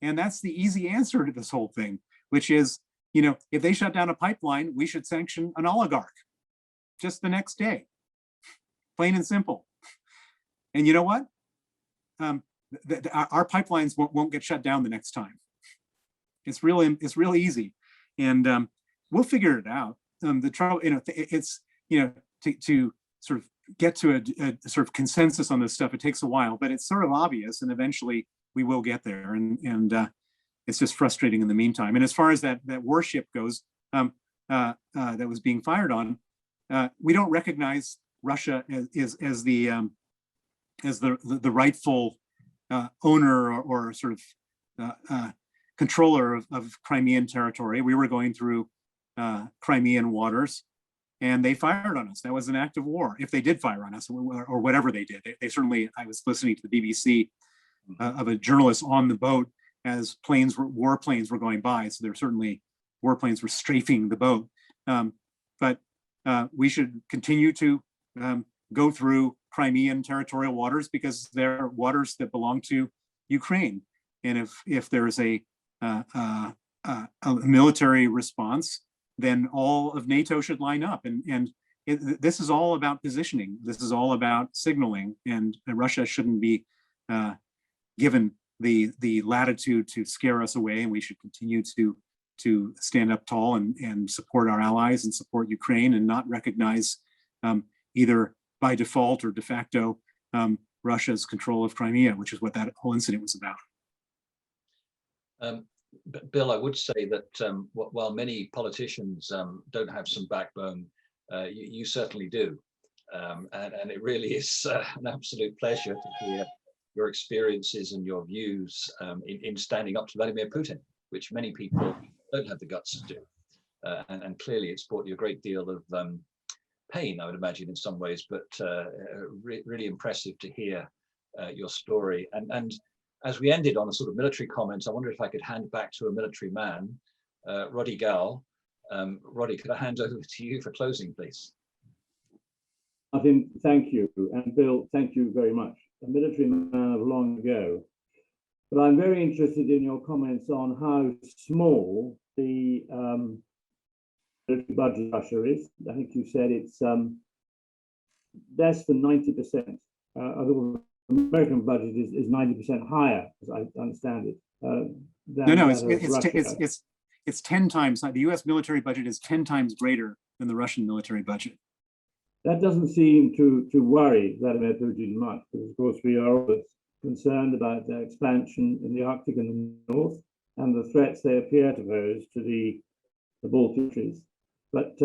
And that's the easy answer to this whole thing, which is, if they shut down a pipeline, we should sanction an oligarch just the next day, plain and simple. And you know what? Our pipelines won't get shut down the next time. It's real easy, and we'll figure it out. The trouble, it's to sort of get to a sort of consensus on this stuff. It takes a while, but it's sort of obvious, and eventually we will get there. And it's just frustrating in the meantime. And as far as that warship goes, that was being fired on, we don't recognize Russia as the rightful owner or sort of controller of Crimean territory. We were going through Crimean waters, and they fired on us. That was an act of war. If they did fire on us, or whatever they did, they certainly. I was listening to the BBC of a journalist on the boat as warplanes were going by. So there certainly warplanes were strafing the boat. But we should continue to go through Crimean territorial waters because they're waters that belong to Ukraine. And if there is a military response, then all of NATO should line up. And this is all about positioning. This is all about signaling. And Russia shouldn't be given the latitude to scare us away. And we should continue to stand up tall and support our allies and support Ukraine and not recognize either by default or de facto Russia's control of Crimea, which is what that whole incident was about. Bill, I would say that while many politicians don't have some backbone, you certainly do. And it really is an absolute pleasure to hear your experiences and your views in standing up to Vladimir Putin, which many people don't have the guts to do. And clearly it's brought you a great deal of pain, I would imagine, in some ways, but really impressive to hear your story. And as we ended on a sort of military comment, I wonder if I could hand back to a military man, Roddy Gall. Roddy, could I hand over to you for closing, please? Martin, thank you. And Bill, thank you very much. A military man of long ago. But I'm very interested in your comments on how small the military budget of Russia is. I think you said it's less than 90%. The American budget is 90% higher, as I understand it. It's 10 times. The U.S. military budget is 10 times greater than the Russian military budget. That doesn't seem to worry Vladimir Putin much, because of course we are always concerned about their expansion in the Arctic and the North and the threats they appear to pose to the Baltic countries. But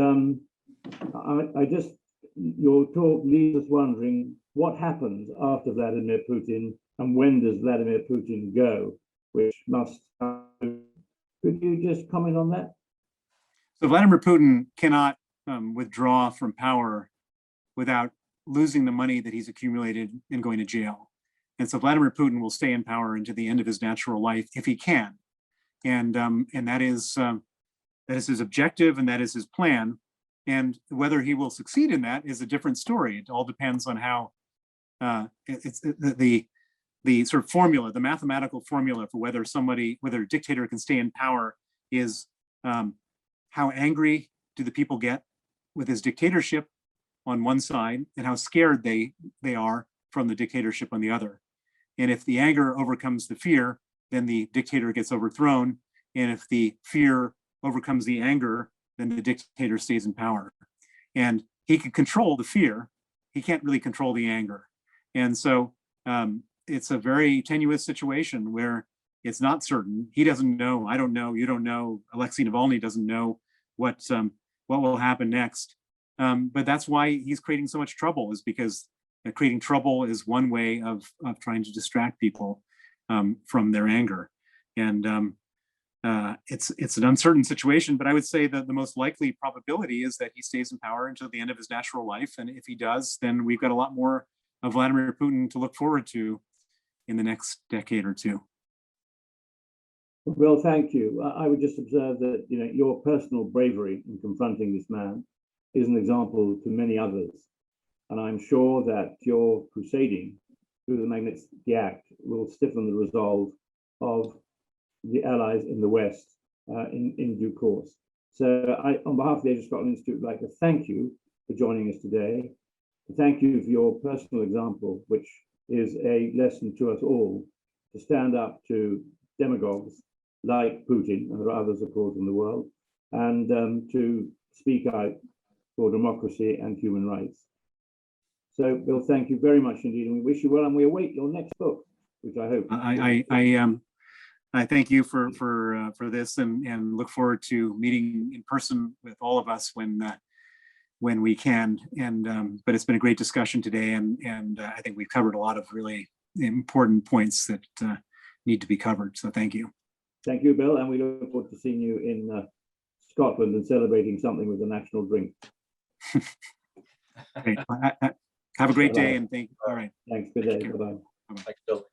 your talk leaves us wondering what happens after Vladimir Putin and when does Vladimir Putin go, which must happen. Could you just comment on that? So Vladimir Putin cannot withdraw from power without losing the money that he's accumulated and going to jail. And so Vladimir Putin will stay in power into the end of his natural life if he can. And that is his objective and that is his plan. And whether he will succeed in that is a different story. It all depends on how the sort of formula, the mathematical formula for whether a dictator can stay in power is how angry do the people get with his dictatorship on one side and how scared they are from the dictatorship on the other. And if the anger overcomes the fear, then the dictator gets overthrown. And if the fear overcomes the anger, then the dictator stays in power. And he can control the fear. He can't really control the anger. And so it's a very tenuous situation where it's not certain. He doesn't know, I don't know, you don't know, Alexei Navalny doesn't know what will happen next. But that's why he's creating so much trouble, is because creating trouble is one way of trying to distract people from their anger. And it's an uncertain situation, but I would say that the most likely probability is that he stays in power until the end of his natural life. And if he does, then we've got a lot more of Vladimir Putin to look forward to in the next decade or two. Well, thank you. I would just observe that your personal bravery in confronting this man is an example to many others. And I'm sure that your crusading through the Magnitsky Act will stiffen the resolve of the allies in the West in due course. So on behalf of the Age of Scotland Institute, I'd like to thank you for joining us today. Thank you for your personal example, which is a lesson to us all to stand up to demagogues like Putin, and there are others, of course, in the world, and to speak out for democracy and human rights. So, Bill, thank you very much indeed, and we wish you well, and we await your next book, which I hope. I thank you for this, and look forward to meeting in person with all of us when when we can. And but it's been a great discussion today, and I think we've covered a lot of really important points that need to be covered. So thank you. Thank you, Bill, and we look forward to seeing you in Scotland and celebrating something with a national drink. Great. Have a great day, and thank you. All right. Thanks. Good day. Bye-bye. Thanks, Bill.